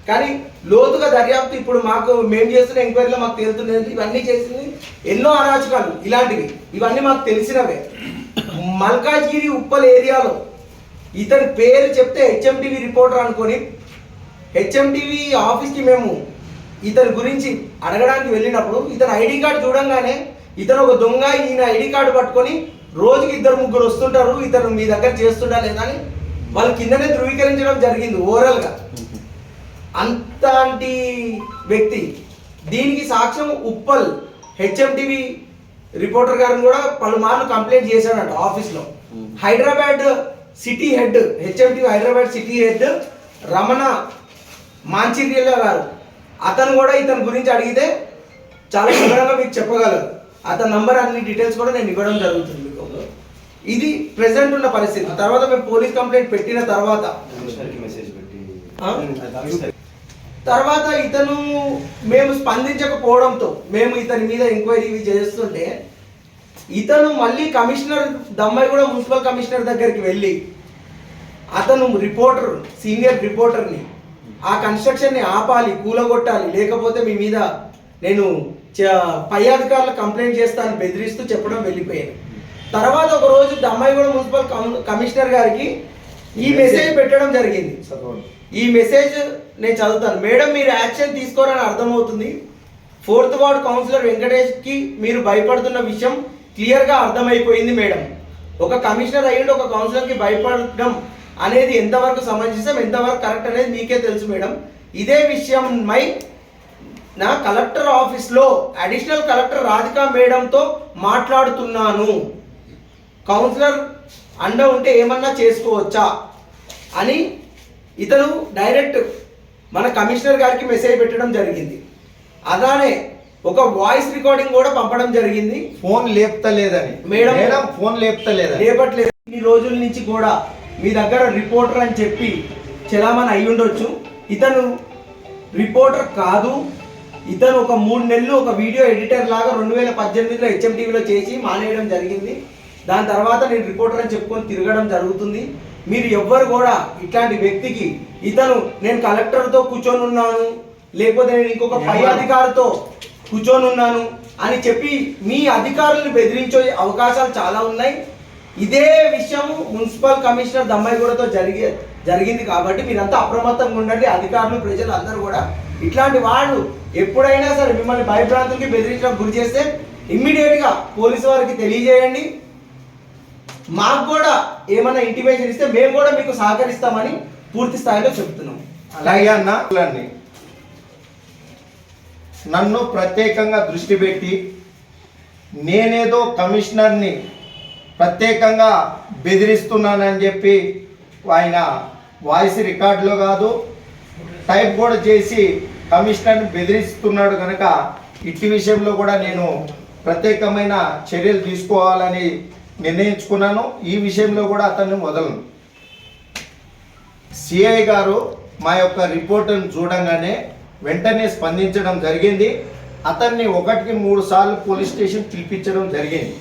కానీ లోతుగా దర్యాప్తు ఇప్పుడు మేము చేస్తున్న ఎంక్వైరీలో మాకు తేలుతున్నది ఇవన్నీ చేసింది ఎన్నో అరాచకాలు ఇలాంటివి ఇవన్నీ మాకు తెలిసినవే. మల్కాజ్గిరి ఉప్పల్ ఏరియాలో ఇతని పేరు చెప్తే హెచ్ఎంటీవీ రిపోర్టర్ అనుకొని హెచ్ఎంటీవీ ఆఫీస్కి మేము ఇతని గురించి అడగడానికి వెళ్ళినప్పుడు ఇతను ఐడి కార్డు చూడంగానే ఇతను ఒక దొంగ, ఈయన ఐడి కార్డు పట్టుకొని రోజుకి 2-3 వస్తుంటారు, ఇతను మీ దగ్గర చేస్తుండా లేదా అని వాళ్ళు కిందనే ధృవీకరించడం జరిగింది ఓవరాల్గా. అంతటి వ్యక్తి. దీనికి సాక్ష్యం ఉప్పల్ హెచ్ఎంటీవీ రిపోర్టర్ గారిని కూడా పలుమార్లు కంప్లైంట్ చేశాడంట ఆఫీస్లో. Hyderabad city head, HMTV Hyderabad city head Ramana Manchiryala garu, అతను కూడా ఇతని గురించి అడిగితే చాలా వివరంగా మీకు చెప్పగలరు. అతని నంబర్ అన్ని డీటెయిల్స్ కూడా నేను ఇవ్వడం జరుగుతుంది. ఇది ప్రెసెంట్ ఉన్న పరిస్థితి. తర్వాత మేము పోలీస్ కంప్లైంట్ పెట్టిన తర్వాత ఇతను మేము స్పందించకపోవడంతో మేము ఇతని మీద ఎంక్వైరీ చేస్తుంటే ఇతను మళ్ళీ కమిషనర్ దమ్మాయిగూడ మున్సిపల్ కమిషనర్ దగ్గరికి వెళ్ళి అతను రిపోర్టర్, సీనియర్ రిపోర్టర్ని ఆ కన్స్ట్రక్షన్ని ఆపాలి, కూలగొట్టాలి, లేకపోతే మీ మీద నేను పై అధికారులు కంప్లైంట్ చేస్తాను బెదిరిస్తూ చెప్పడం వెళ్ళిపోయాను. తర్వాత ఒక రోజు దమ్మాయిగూడ మున్సిపల్ కమిషనర్ గారికి ఈ మెసేజ్ పెట్టడం జరిగింది. ఈ మెసేజ్ నేను చదువుతాను. మేడం, మీరు యాక్షన్ తీసుకోరని అర్థమవుతుంది. 4th వార్డ్ కౌన్సిలర్ వెంకటేష్కి మీరు భయపడుతున్న విషయం క్లియర్గా అర్థమైపోయింది మేడం. ఒక కమిషనర్ అయ్యిండి ఒక కౌన్సిలర్కి భయపడడం అనేది ఎంతవరకు సమంజసం, ఎంతవరకు కరెక్ట్ అనేది మీకే తెలుసు మేడం. ఇదే విషయమై నా కలెక్టర్ ఆఫీస్లో అడిషనల్ కలెక్టర్ రాధికా మేడంతో మాట్లాడుతున్నాను. కౌన్సిలర్ అండ ఉంటే ఏమన్నా చేసుకోవచ్చా అని ఇతను డైరెక్ట్ మన కమిషనర్ గారికి మెసేజ్ పెట్టడం జరిగింది. అలానే ఒక వాయిస్ రికార్డింగ్ కూడా పంపడం జరిగింది. ఫోన్ లేపుతలేదని మేడం ఫోన్ లేపట్లేదు. ఇన్ని రోజుల నుంచి కూడా మీ దగ్గర రిపోర్టర్ అని చెప్పి చలామణి అయి ఉండొచ్చు. ఇతను రిపోర్టర్ కాదు. ఇతను ఒక 3 నెలలు ఒక వీడియో ఎడిటర్ లాగా 2018లో హెచ్ఎంటీవీలో చేసి మానేయడం జరిగింది. దాని తర్వాత నేను రిపోర్టర్ అని చెప్పుకొని తిరగడం జరుగుతుంది. మీరు ఎవ్వరు కూడా ఇట్లాంటి వ్యక్తికి ఇతను నేను కలెక్టర్తో కూర్చొని ఉన్నాను, లేకపోతే నేను ఇంకొక పై అధికారితో కూర్చొని ఉన్నాను అని చెప్పి మీ అధికారులను బెదిరించే అవకాశాలు చాలా ఉన్నాయి. ఇదే విషయం మున్సిపల్ కమిషనర్ దమ్మాయిగూడతో జరిగింది కాబట్టి మీరంతా అప్రమత్తంగా ఉండండి. అధికారులు, ప్రజలు అందరూ కూడా ఇట్లాంటి వాళ్ళు ఎప్పుడైనా సరే మిమ్మల్ని భయభ్రాంతులకి బెదిరించడానికి గురి చేస్తే ఇమ్మీడియట్గా పోలీసు వారికి తెలియజేయండి. మాకు కూడా ఏమైనా ఇంటిమేషన్ ఇస్తే మేము కూడా మీకు సహకరిస్తామని పూర్తి స్థాయిలో చెప్తున్నాం. అలాగే అన్న, నన్ను ప్రత్యేకంగా దృష్టి పెట్టి నేనేదో కమిషనర్ని ప్రత్యేకంగా బెదిరిస్తున్నానని చెప్పి ఆయన వాయిస్ రికార్డులో కాదు టైప్ కూడా చేసి కమిషనర్ని బెదిరిస్తున్నాడు కనుక ఇట్టి విషయంలో కూడా నేను ప్రత్యేకమైన చర్యలు తీసుకోవాలని నిర్ణయించుకున్నాను. ఈ విషయంలో కూడా అతన్ని వదలను. సిఐ గారు మా యొక్క రిపోర్టును చూడంగానే వెంటనే స్పందించడం జరిగింది. అతన్ని 1కి 3 సార్లు పోలీస్ స్టేషన్ పిలిపించడం జరిగింది.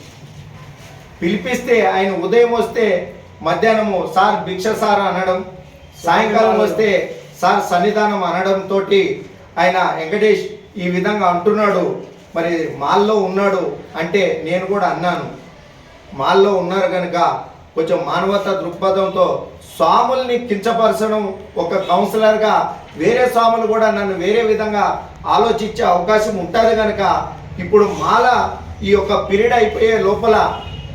పిలిపిస్తే ఆయన ఉదయం వస్తే మధ్యాహ్నము సార్ భిక్ష సార్ అనడం, సాయంకాలం వస్తే సార్ సన్నిధానం అనడంతో ఆయన వెంకటేష్ ఈ విధంగా అంటున్నాడు, మరి మాల్లో ఉన్నాడు అంటే నేను కూడా అన్నాను, మాల్లో ఉన్నారు కనుక కొంచెం మానవతా దృక్పథంతో స్వాముల్ని కించపరచడం ఒక కౌన్సిలర్గా వేరే స్వాములు కూడా నన్ను వేరే విధంగా ఆలోచించే అవకాశం ఉంటుంది కనుక ఇప్పుడు మాల ఈ యొక్క పీరియడ్ అయిపోయే లోపల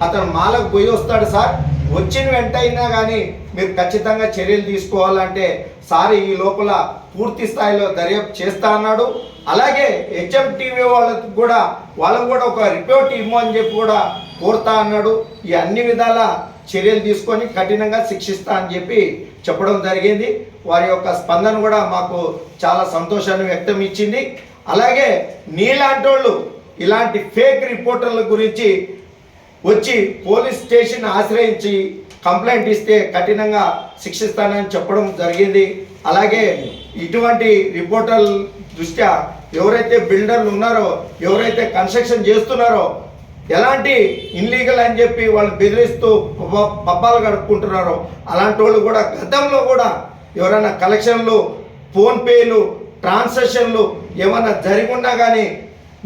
అతను మాలకు పోయి వస్తాడు సార్, వచ్చిన వెంటైనా కానీ మీరు ఖచ్చితంగా చర్యలు తీసుకోవాలంటే సార్ ఈ లోపల పూర్తి స్థాయిలో దర్యాప్తు చేస్తా అన్నాడు. అలాగే హెచ్ఎంటీవీ వాళ్ళకు కూడా ఒక రిపోర్ట్ ఇవ్వమని చెప్పి కూడా కోరుతా అన్నాడు. ఈ అన్ని విధాల చర్యలు తీసుకొని కఠినంగా శిక్షిస్తా అని చెప్పి చెప్పడం జరిగింది. వారి యొక్క స్పందన కూడా మాకు చాలా సంతోషాన్ని వ్యక్తం ఇచ్చింది. అలాగే నీలాంటి వాళ్ళు ఇలాంటి ఫేక్ రిపోర్టర్ల గురించి వచ్చి పోలీస్ స్టేషన్ ఆశ్రయించి కంప్లైంట్ ఇస్తే కఠినంగా శిక్షిస్తానని చెప్పడం జరిగింది. అలాగే ఇటువంటి రిపోర్టర్ల దృష్ట్యా ఎవరైతే బిల్డర్లు ఉన్నారో, ఎవరైతే కన్స్ట్రక్షన్ చేస్తున్నారో, ఎలాంటి ఇన్లీగల్ అని చెప్పి వాళ్ళు బెదిరిస్తూ పబ్బాలు గడుపుకుంటున్నారో అలాంటి వాళ్ళు కూడా గతంలో కూడా ఎవరైనా కలెక్షన్లు ఫోన్పేలు ట్రాన్సాక్షన్లు ఏమన్నా జరిగి కానీ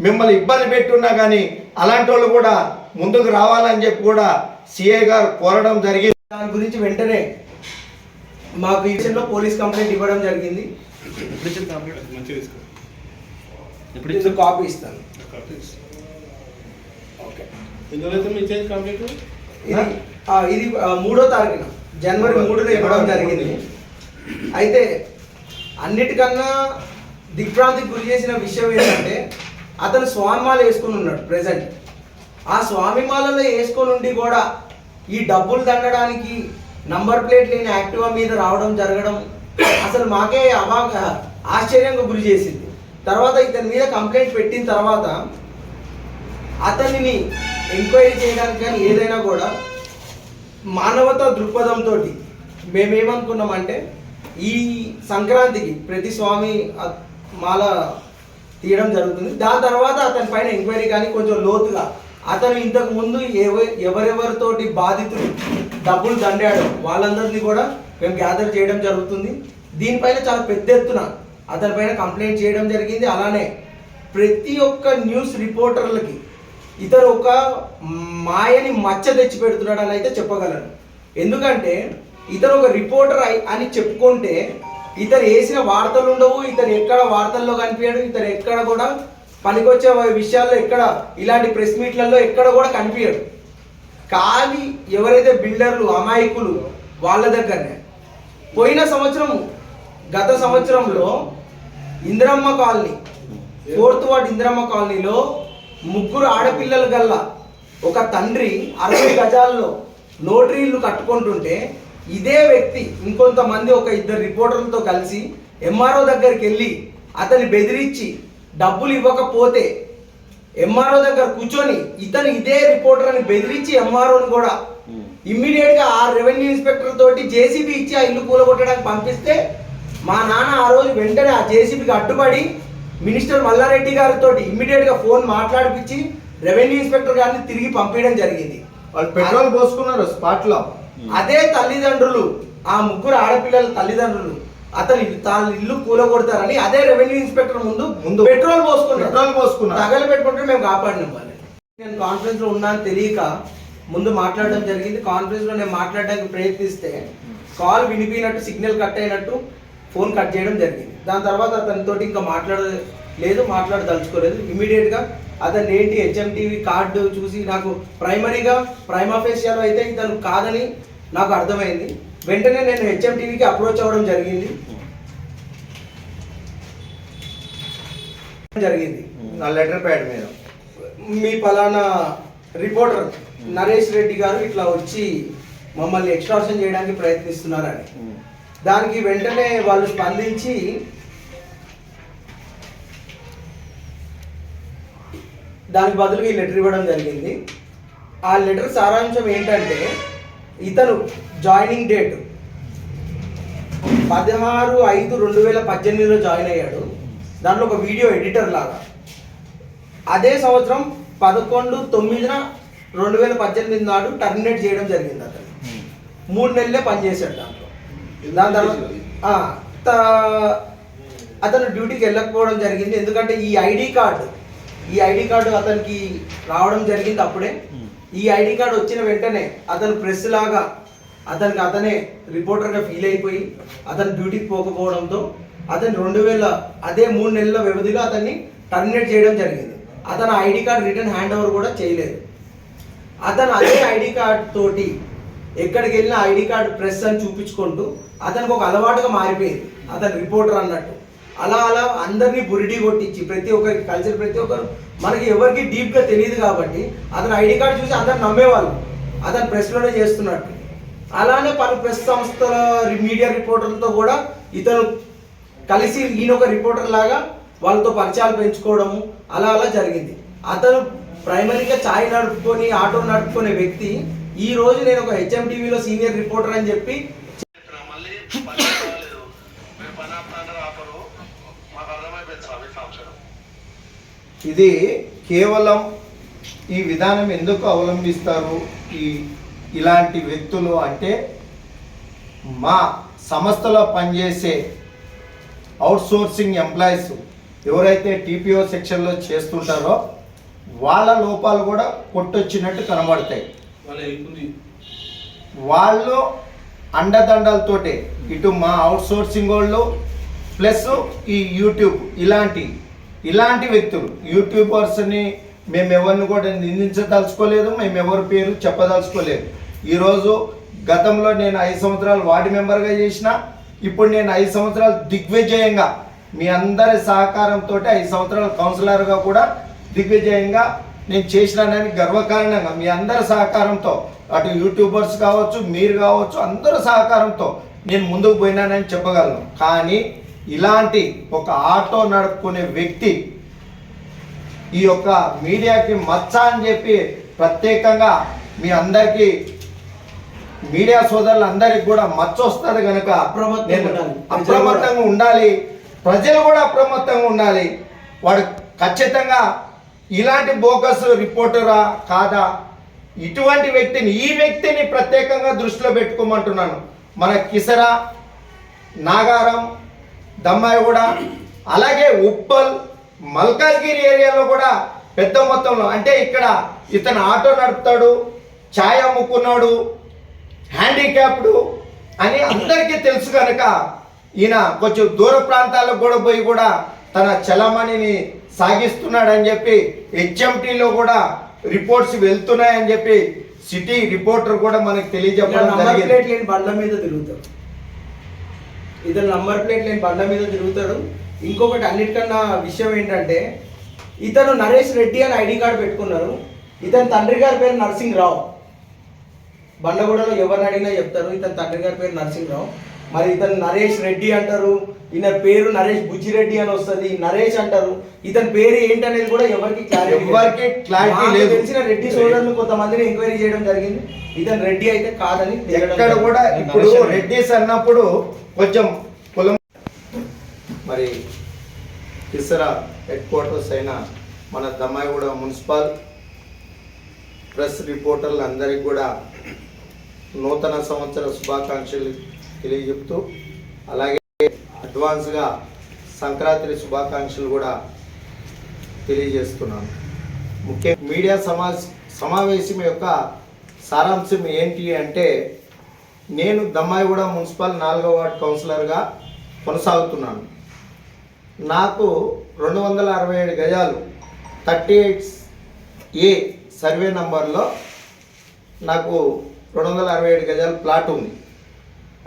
మిమ్మల్ని ఇబ్బంది పెట్టున్నా కానీ అలాంటి వాళ్ళు కూడా ముందుకు రావాలని చెప్పి కూడా సిఐ గారు కోరడం జరిగింది. దాని గురించి వెంటనే మాకు ఈ విషయంలో పోలీస్ కంప్లైంట్ ఇవ్వడం జరిగింది. ఇప్పుడు కాపీ ఇస్తాను. ఓకే, ఇది 3వ తారీఖున జనవరి 3న ఇవ్వడం జరిగింది. అయితే అన్నిటికన్నా దిగ్భ్రాంతికి గురి చేసిన విషయం ఏంటంటే అతను స్వామిమాల వేసుకుని ఉన్నాడు ప్రెసెంట్. ఆ స్వామిమాలలో వేసుకొని ఉండి కూడా ఈ డబ్బులు దండడానికి నంబర్ ప్లేట్ లేని యాక్టివా మీద రావడం జరగడం అసలు మాకే ఆశ్చర్యంగా గురి చేసింది. తర్వాత ఇతని మీద కంప్లైంట్ పెట్టిన తర్వాత అతనిని ఎంక్వైరీ చేయడానికి కానీ ఏదైనా కూడా మానవతా దృక్పథంతో మేమేమనుకున్నామంటే ఈ సంక్రాంతికి ప్రతి స్వామి మాల తీయడం జరుగుతుంది. దాని తర్వాత అతని పైన ఎంక్వైరీ కానీ కొంచెం లోతుగా అతను ఇంతకు ముందు ఎవరెవరితోటి బాధితులు డబ్బులు దండాడు వాళ్ళందరినీ కూడా మేము గ్యాదర్ చేయడం జరుగుతుంది. దీనిపైన చాలా పెద్ద ఎత్తున అతని పైన కంప్లైంట్ చేయడం జరిగింది. అలానే ప్రతి ఒక్క న్యూస్ రిపోర్టర్లకి ఇతను ఒక మాయని మచ్చ తెచ్చి పెడుతున్నాడని అయితే చెప్పగలను. ఎందుకంటే ఇతను ఒక రిపోర్టర్ అని చెప్పుకుంటే ఇతను వేసిన వార్తలు ఉండవు, ఇతను ఎక్కడ వార్తల్లో కనిపించాడు, ఇతను ఎక్కడ కూడా పనికొచ్చే విషయాల్లో ఎక్కడ ఇలాంటి ప్రెస్ మీట్లలో ఎక్కడ కూడా కనిపించాడు. కానీ ఎవరైతే బిల్డర్లు అమాయకులు వాళ్ళ దగ్గరనే పోయిన సంవత్సరం గత సంవత్సరంలో Indiramma colony 4th ward Indiramma కాలనీలో 3 ఆడపిల్లలు గల్ల ఒక తండ్రి 60 గజాల్లో నోటరీలు కట్టుకుంటుంటే ఇదే వ్యక్తి ఇంకొంతమంది ఒక 2 రిపోర్టర్లతో కలిసి ఎంఆర్ఓ దగ్గరికి వెళ్ళి అతన్ని బెదిరించి డబ్బులు ఇవ్వకపోతే ఎంఆర్ఓ దగ్గర కూర్చొని ఇతను ఇదే రిపోర్టర్ అని బెదిరించి ఎంఆర్ఓని కూడా ఇమ్మీడియట్గా ఆ రెవెన్యూ ఇన్స్పెక్టర్ తోటి జేసీబీ ఇచ్చి ఆ ఇల్లు కూలగొట్టడానికి పంపిస్తే మా నాన్న ఆ రోజు వెంటనే ఆ జేసీబీకి అడ్డుపడి మినిస్టర్ మల్లారెడ్డి గారితో ఇమ్మీడియట్గా ఫోన్ మాట్లాడిపించి రెవెన్యూ ఇన్స్పెక్టర్ గారిని తిరిగి పంపించడం జరిగింది. వాళ్ళు పెట్రోల్ పోసుకున్నారు స్పాట్లో. అదే తల్లిదండ్రులు ఆ 3 ఆడపిల్లల తల్లిదండ్రులు అతను తాను ఇల్లు కూలగొడతారని అదే రెవెన్యూ ఇన్స్పెక్టర్ ముందు పెట్రోల్ పోసుకున్నారు. తగలు పెట్టుకుంటే మేము కాపాడినాం వాళ్ళని. నేను కాన్ఫరెన్స్ లో ఉన్నాను తెలియక ముందు మాట్లాడడం జరిగింది. కాన్ఫరెన్స్ లో నేను మాట్లాడడానికి ప్రయత్నిస్తే కాల్ వినిపినట్టు సిగ్నల్ కట్ అయినట్టు ఫోన్ కట్ చేయడం జరిగింది. దాని తర్వాత అతనితో ఇంకా మాట్లాడదలుచుకోలేదు. ఇమీడియట్గా అతను ఏంటి హెచ్ఎంటీవీ కార్డు చూసి నాకు ప్రైమా ఫేషియాలో అయితే ఇతను కాదని నాకు అర్థమైంది. వెంటనే నేను హెచ్ఎంటీవీకి అప్రోచ్ అవ్వడం జరిగింది. నా లెటర్ ప్యాడ్ మీద మీ పలానా రిపోర్టర్ నరేష్ రెడ్డి గారు ఇట్లా వచ్చి మమ్మల్ని ఎక్స్ట్రాక్షన్ చేయడానికి ప్రయత్నిస్తున్నారని. దానికి వెంటనే వాళ్ళు స్పందించి దానికి బదులుగా ఈ లెటర్ ఇవ్వడం జరిగింది. ఆ లెటర్ సారాంశం ఏంటంటే ఇతను జాయినింగ్ డేట్ 16/5/2018లో జాయిన్ అయ్యాడు. దాంట్లో ఒక వీడియో ఎడిటర్ లాగా. అదే సంవత్సరం 11/9/2018 నాడు టర్మినేట్ చేయడం జరిగింది. అతను 3 నెలలే పనిచేశాడు దాంట్లో. దాని తర్వాత అతను డ్యూటీకి వెళ్ళకపోవడం జరిగింది. ఎందుకంటే ఈ ఐడి కార్డు అతనికి రావడం జరిగింది అప్పుడే. ఈ ఐడి కార్డు వచ్చిన వెంటనే అతను ప్రెస్ లాగా అతనే రిపోర్టర్గా ఫీల్ అయిపోయి అతను డ్యూటీకి పోకపోవడంతో అతను 3 నెలల వ్యవధిలో అతన్ని టర్మినేట్ చేయడం జరిగింది. అతను ID card return hand over కూడా చేయలేదు. అతను అదే ఐడి కార్డ్ తోటి ఎక్కడికి వెళ్ళినా ఐడి కార్డు ప్రెస్ అని చూపించుకుంటూ అతనికి ఒక అలవాటుగా మారిపోయింది అతను రిపోర్టర్ అన్నట్టు. అలా అందరినీ బురిడి కొట్టించి ప్రతి ఒక్కరికి కల్చర్ ప్రతి ఒక్కరు మనకి ఎవరికి డీప్గా తెలియదు కాబట్టి అతను ఐడి కార్డు చూసి అందరు నమ్మేవాళ్ళు అతను ప్రెస్లోనే చేస్తున్నట్టు. అలానే పలు ప్రెస్ సంస్థల మీడియా రిపోర్టర్లతో కూడా ఇతను కలిసి ఈయన ఒక రిపోర్టర్ లాగా వాళ్ళతో పరిచయాలు పెంచుకోవడము అలా జరిగింది. అతను ప్రైమరీగా ఛాయ్ నడుపుకొని ఆటో నడుపుకునే వ్యక్తి ఈ రోజు నేను ఒక హెచ్ఎంటీవీలో సీనియర్ రిపోర్టర్ అని చెప్పి ఇది కేవలం ఈ విధానం ఎందుకు అవలంబిస్తారు ఇలాంటి వ్యక్తులు అంటే మా సంస్థలో పనిచేసే అవుట్ సోర్సింగ్ ఎంప్లాయీస్ ఎవరైతే టీపీఓ సెక్షన్లో చేస్తుంటారో వాళ్ళ లోపాలు కూడా కొట్టొచ్చినట్టు కనబడతాయి. వాళ్ళు అండదండలతోటే ఇటు మా అవుట్ సోర్సింగ్ వాళ్ళు ప్లస్ ఈ యూట్యూబ్ ఇలాంటి వ్యక్తులు యూట్యూబర్స్ని మేము ఎవరిని కూడా నిందించదలుచుకోలేదు, మేము ఎవరి పేరు చెప్పదలుచుకోలేదు. ఈరోజు గతంలో నేను 5 సంవత్సరాలు వార్డు మెంబర్గా చేసిన, ఇప్పుడు నేను 5 సంవత్సరాలు దిగ్విజయంగా మీ అందరి సహకారంతో 5 సంవత్సరాలు కౌన్సిలర్గా కూడా దిగ్విజయంగా నేను చేసినానని గర్వకారణంగా మీ అందరి సహకారంతో, అటు యూట్యూబర్స్ కావచ్చు, మీరు కావచ్చు, అందరి సహకారంతో నేను ముందుకు పోయినానని చెప్పగలను. కానీ ఇలాంటి ఒక ఆటో నడుపుకునే వ్యక్తి ఈ యొక్క మీడియాకి మచ్చ అని చెప్పి ప్రత్యేకంగా మీ అందరికీ మీడియా సోదరులందరికీ కూడా మచ్చ వస్తుంది కనుక అప్రమత్తంగా ఉండాలి, ప్రజలు కూడా అప్రమత్తంగా ఉండాలి. వాడు ఖచ్చితంగా ఇలాంటి బోగస్ రిపోర్టరా కాదా, ఇటువంటి ఈ వ్యక్తిని ప్రత్యేకంగా దృష్టిలో పెట్టుకోమంటున్నాను. మన కిసరా, నాగారం, దమ్మాయిగూడ, అలాగే ఉప్పల్, మల్కాజ్గిరి ఏరియాలో కూడా పెద్ద మొత్తంలో, అంటే ఇక్కడ ఇతను ఆటో నడుపుతాడు, ఛాయ్ అమ్ముకున్నాడు, హ్యాండిక్యాప్డ్ అని అందరికీ తెలుసు కనుక ఈయన కొంచెం దూర ప్రాంతాలకు కూడా పోయి కూడా తన చలమణిని సాగిస్తున్నాడని చెప్పి హెచ్ఎంటీలో కూడా రిపోర్ట్స్ వెళ్తున్నాయని చెప్పి సిటీ రిపోర్టర్ కూడా మనకు తెలియజెప్పడం జరిగింది. బండ్ల మీద తిరుగుతాడు, ఇతను నంబర్ ప్లేట్ లేని బండ్ల మీద తిరుగుతాడు. ఇంకొకటి అన్నిటికన్నా విషయం ఏంటంటే ఇతను నరేష్ రెడ్డి అని ఐడి కార్డు పెట్టుకున్నారు. ఇతని తండ్రి గారి పేరు నరసింహరావు. బండగూడలో ఎవరిని అడిగినా చెప్తారు ఇతని తండ్రి గారి పేరు నరసింహరావు. మరి ఇతను నరేష్ రెడ్డి అంటారు, ఈయన పేరు నరేష్ బుజ్జిరెడ్డి అని వస్తుంది, నరేష్ అంటారు. ఇతని పేరు ఏంటనేది కూడా ఎవరికి క్లారిటీ లేదు. తెలిసిన రెడ్డి సోదరులు కొంతమందిని ఎంక్వైరీ చేయడం జరిగింది, ఇతను రెడ్డి అయితే కాదని. ఎక్కడ కూడా ఇప్పుడు రెడ్డిస్ అన్నప్పుడు కొంచెం కులం. మరి కిసరా హెడ్ క్వార్టర్స్ అయిన మన దమ్మాయిగూడ మున్సిపల్ ప్రెస్ రిపోర్టర్లు అందరికీ కూడా నూతన సంవత్సర శుభాకాంక్షలు తెలియజెప్తూ, అలాగే అడ్వాన్స్గా సంక్రాంతి శుభాకాంక్షలు కూడా తెలియజేస్తున్నాను. ముఖ్యంగా మీడియా సమావేశం యొక్క సారాంశం ఏంటి అంటే, నేను దమ్మాయిగూడ మున్సిపల్ 4వ వార్డు కౌన్సిలర్గా కొనసాగుతున్నాను. నాకు 267 గజాలు 38A సర్వే నంబర్లో నాకు 267 గజాల ప్లాట్ ఉంది.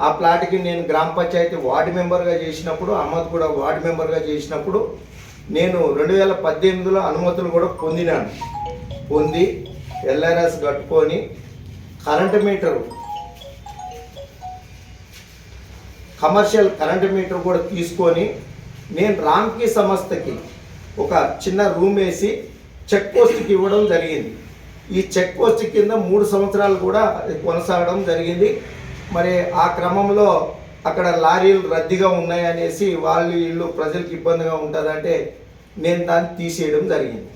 ఆ ప్లాట్కి నేను గ్రామ పంచాయతీ వార్డు మెంబర్గా చేసినప్పుడు, అహ్మద్ కూడా వార్డు మెంబర్గా చేసినప్పుడు నేను 2018లో అనుమతులు కూడా పొంది ఎల్ఆర్ఎస్ కట్టుకొని current meter, commercial current meter కూడా తీసుకొని నేను రామ్కి సంస్థకి ఒక చిన్న రూమ్ వేసి చెక్ పోస్ట్కి ఇవ్వడం జరిగింది. ఈ చెక్ పోస్ట్ కింద 3 సంవత్సరాలు కూడా కొనసాగడం జరిగింది. మరి ఆ క్రమంలో అక్కడ లారీలు రద్దీగా ఉన్నాయనేసి వీళ్ళు ప్రజలకు ఇబ్బందిగా ఉంటుందంటే నేను దాన్ని తీసేయడం జరిగింది.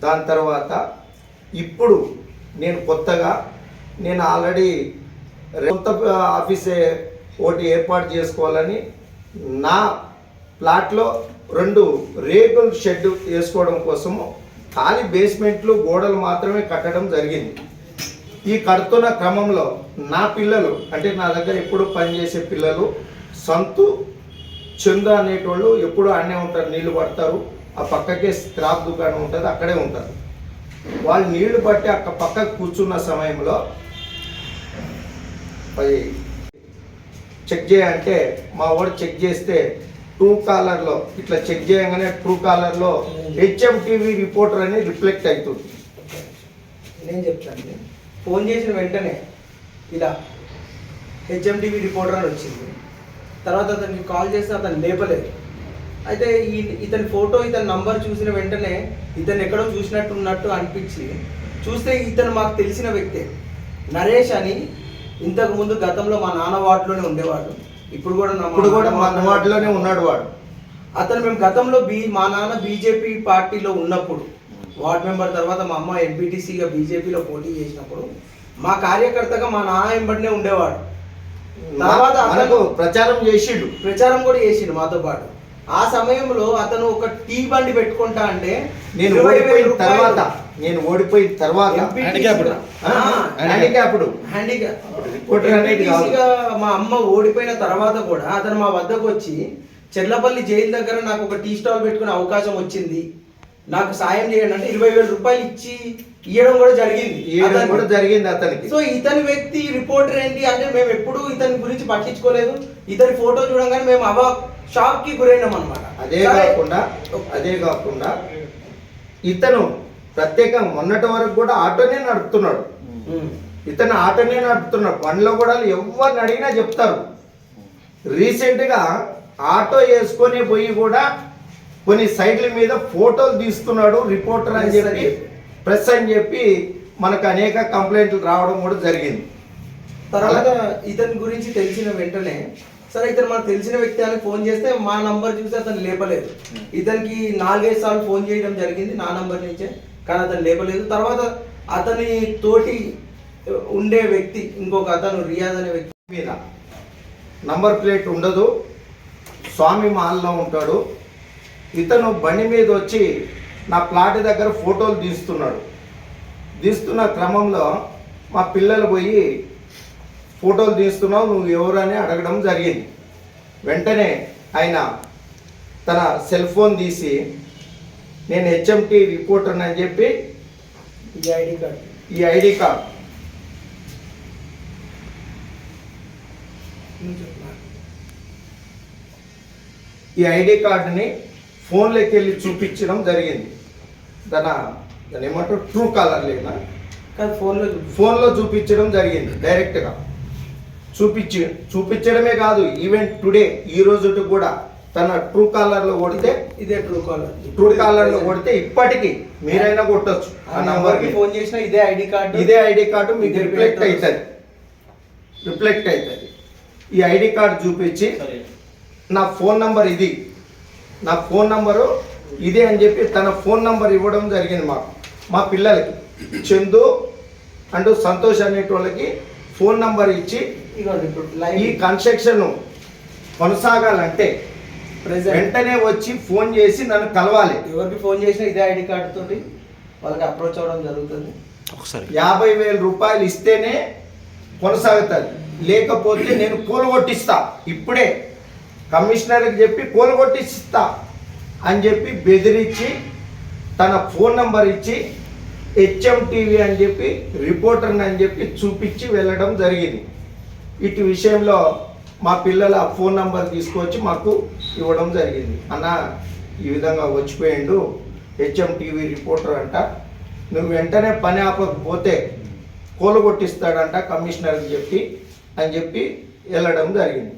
దాని తర్వాత ఇప్పుడు నేను కొత్తగా ఆల్రెడీ కొత్త ఆఫీసే ఒకటి ఏర్పాటు చేసుకోవాలని నా ప్లాట్లో 2 రేకుల షెడ్ వేసుకోవడం కోసము ఖాళీ బేస్మెంట్లు గోడలు మాత్రమే కట్టడం జరిగింది. ఈ కడుతున్న క్రమంలో నా పిల్లలు, అంటే నా దగ్గర ఎప్పుడు పనిచేసే పిల్లలు, సంతు, చందు అనేటోళ్ళు ఎప్పుడు ఆడనే ఉంటారు, నీళ్లు పడతారు. ఆ పక్కకే స్క్రాప్ దుకాణం ఉంటుంది, అక్కడే ఉంటారు. వాళ్ళు నీళ్లు పట్టి అక్క పక్కకు కూర్చున్న సమయంలో చెక్ చేయంటే మా వాడు చెక్ చేస్తే ట్రూ కాలర్లో ఇట్లా చెక్ చేయగానే ట్రూ కాలర్లో హెచ్ఎంటీవీ రిపోర్టర్ అని రిఫ్లెక్ట్ అవుతుంది. నేను చెప్తాను, ఫోన్ చేసిన వెంటనే ఇలా హెచ్ఎంటీవీ రిపోర్టర్ అని వచ్చింది. తర్వాత అతనికి కాల్ చేస్తే అతను లేపలేదు. అయితే ఇతని ఫోటో, ఇతని నంబర్ చూసిన వెంటనే ఇతను ఎక్కడో చూసినట్టు అనిపించి చూస్తే ఇతను మాకు తెలిసిన వ్యక్తే, నరేష్ అని. ఇంతకు ముందు గతంలో మా నాన్న వార్డులోనే ఉండేవాడు, ఇప్పుడు కూడా మా వార్డులోనే ఉన్నాడు వాడు. అతను మేము గతంలో మా నాన్న బీజేపీ పార్టీలో ఉన్నప్పుడు వార్డు మెంబర్, తర్వాత మా అమ్మ ఎంపీటీసీగా బీజేపీలో పోటీ చేసినప్పుడు మా కార్యకర్తగా మా నాన్న వెంబడినే ఉండేవాడు. తర్వాత మనకు ప్రచారం చేసిండు. ప్రచారం కూడా చేసిండు మాతో పాటు. ఆ సమయంలో అతను ఒక టీ బండి పెట్టుకుంటా అంటే నేను ఓడిపోయిన తర్వాత మా అమ్మ ఓడిపోయిన తర్వాత కూడా అతను మా వద్దకు వచ్చి చెర్లపల్లి జైలు దగ్గర నాకు ఒక టీ స్టాల్ పెట్టుకునే అవకాశం వచ్చింది, నాకు సాయం చేయండి అంటే 20,000 రూపాయలు ఇవ్వడం కూడా జరిగింది అతనికి. సో ఇతని వ్యక్తి రిపోర్టర్ ఏంటి అంటే మేము ఎప్పుడు ఇతని గురించి పట్టించుకోలేదు. ఇతని ఫోటో చూడగానే మేము షాక్ కి గురైనాం అనమాట. అదే కాకుండా ఇతను ప్రత్యేకంగా మొన్నటి వరకు కూడా ఆటోనే నడుపుతున్నాడు. పనిలో కూడా ఎవరిని అడిగినా చెప్తారు. రీసెంట్ గా ఆటో వేసుకొని పోయి కూడా కొన్ని సైడ్ల మీద ఫోటోలు తీస్తున్నాడు రిపోర్టర్ అని చెప్పి, ప్రెస్ అని చెప్పి మనకు అనేక కంప్లైంట్లు రావడం కూడా జరిగింది. తర్వాత ఇతని గురించి తెలిసిన వెంటనే సరే ఇతను మనకు తెలిసిన వ్యక్తి అని ఫోన్ చేస్తే మా నంబర్ చూసి అతను లేపలేదు. ఇతనికి 4-5 సార్లు ఫోన్ చేయడం జరిగింది నా నంబర్ నుంచే, కానీ అతను లేపలేదు. తర్వాత అతని తోటి ఉండే వ్యక్తి ఇంకొక అతను రియాజ్ అనే వ్యక్తి మీద నంబర్ ప్లేట్ ఉండదు, స్వామి మాల్లో ఉంటాడు. ఇతను బండి మీద వచ్చి నా ప్లాట్ దగ్గర ఫోటోలు తీస్తున్న క్రమంలో మా పిల్లలు పోయి ఫోటోలు తీస్తున్నావు నువ్వు ఎవరు అని అడగడం జరిగింది. వెంటనే ఆయన తన సెల్ ఫోన్ తీసి నేను హెచ్ఎంటీ రిపోర్టర్ అని చెప్పి ఈ ఐడి కార్డ్ కార్డుని ఫోన్లోకి వెళ్ళి చూపించడం జరిగింది. దాని ఏమంటారు ట్రూ కాలర్ లేదా ఫోన్లో చూపించడం జరిగింది. డైరెక్ట్గా చూపించడమే కాదు, ఈవెన్ టుడే ఈ రోజు కూడా తన ట్రూ కాలర్లో కొడితే ఇదే ట్రూ కాలర్లో కొడితే ఇప్పటికీ మీరైనా కొట్టచ్చు. ఆ నంబర్కి ఫోన్ చేసినా ఇదే ఐడి కార్డు మీకు రిఫ్లెక్ట్ అవుతుంది. ఈ ఐడి కార్డు చూపించి నా ఫోన్ నంబరు ఇదే అని చెప్పి తన ఫోన్ నంబర్ ఇవ్వడం జరిగింది. మా పిల్లలకి చందు అంటూ సంతోష్ అనేటోళ్ళకి ఫోన్ నంబర్ ఇచ్చి ఈ కన్స్ట్రక్షన్ కొనసాగాలంటే వెంటనే వచ్చి ఫోన్ చేసి నన్ను కలవాలి. ఎవరికి ఫోన్ చేసినా ఇదే ఐడి కార్డు తోటి వాళ్ళకి అప్రోచ్ అవ్వడం జరుగుతుంది. 50,000 రూపాయలు ఇస్తేనే కొనసాగుతుంది, లేకపోతే నేను కూలగొట్టిస్తా, ఇప్పుడే కమిషనర్కి చెప్పి కూలగొట్టిస్తా అని చెప్పి బెదిరించి తన ఫోన్ నంబర్ ఇచ్చి హెచ్ఎంటీవీ అని చెప్పి రిపోర్టర్ని అని చెప్పి చూపించి వెళ్ళడం జరిగింది. ఇటు విషయంలో మా పిల్లల ఫోన్ నంబర్ తీసుకొచ్చి మాకు ఇవ్వడం జరిగింది. అన్న ఈ విధంగా వచ్చిపోయిండు హెచ్ఎంటీవీ రిపోర్టర్ అంట, నువ్వు వెంటనే పని ఆపకపోతే కూలగొట్టిస్తాడంట కమిషనర్కి అని చెప్పి వెళ్ళడం జరిగింది.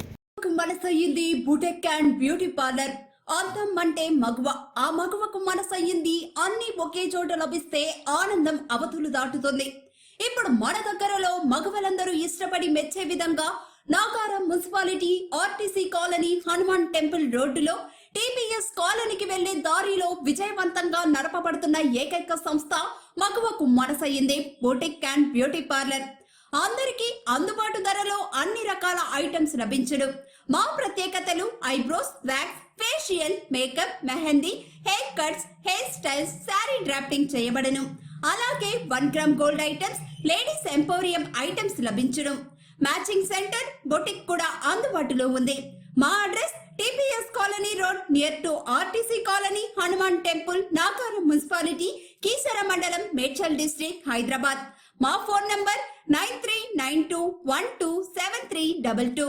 మనసయ్యింది బుటెక్ అండ్ బ్యూటీ పార్లర్. అందం అంటే మగువ, ఆ మగువకు మనసయ్యింది అన్ని ఒకే చోట లభిస్తే ఆనందం అవధులు దాటుతుంది. ఇప్పుడు మన దగ్గరలో మగవలందరూ ఇష్టపడి మెచ్చే విధంగా Nagaram municipality RTC colony Hanuman temple రోడ్డులో టీపీఎస్ కాలనీకి వెళ్లే దారిలో విజయవంతంగా నడపబడుతున్న ఏకైక సంస్థ మగువకు మనసయ్యింది బుటెక్ అండ్ బ్యూటీ పార్లర్. అందరికీ అందుబాటు ధరలో అన్ని రకాల ఐటమ్స్ లభించును. మా ప్రత్యేకతలు eyebrows, wax, facial, makeup, mehndi, hair cuts, hair styles, sari drafting చేయబడను. అలాగే 1 gram gold items, ladies emporium items లభించును. మ్యాచింగ్ సెంటర్, బొటిక్ కూడా అందుబాటులో ఉంది. మా address TPS colony road near to RTC colony, Hanuman temple, Nagaram municipality, Keesara మండలం, మేడ్చల్ డిస్ట్రిక్ట్, హైదరాబాద్. మా ఫోన్ నంబర్ 9392127322.